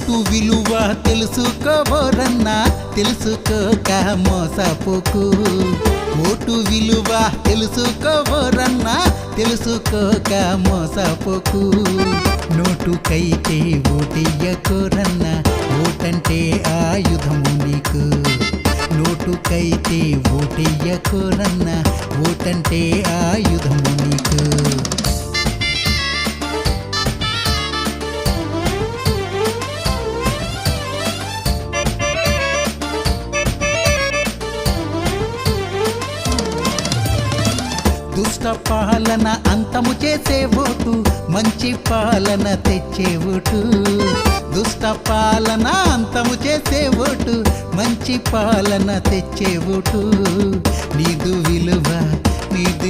Vote విలువ తెలుసుకోబోరన్నా తెలుసుకోక మోసపోకు. Vote విలువ తెలుసుకోబోరన్నా తెలుసుకోక మోసపోకు. నోటుకైతే ఓటెయ్యకోరన్నా ఓటంటే ఆయుధము నీకు. నోటుకైతే ఓటెయ్యకోరన్నా ఓటంటే ఆయుధము నీకు. దుష్ట పాలన అంతము చేసే ఓటు మంచి పాలన తెచ్చే ఓటు. దుష్ట పాలన అంతము చేసే ఓటు మంచి పాలన తెచ్చే ఓటు. నీదు విలువ నీదు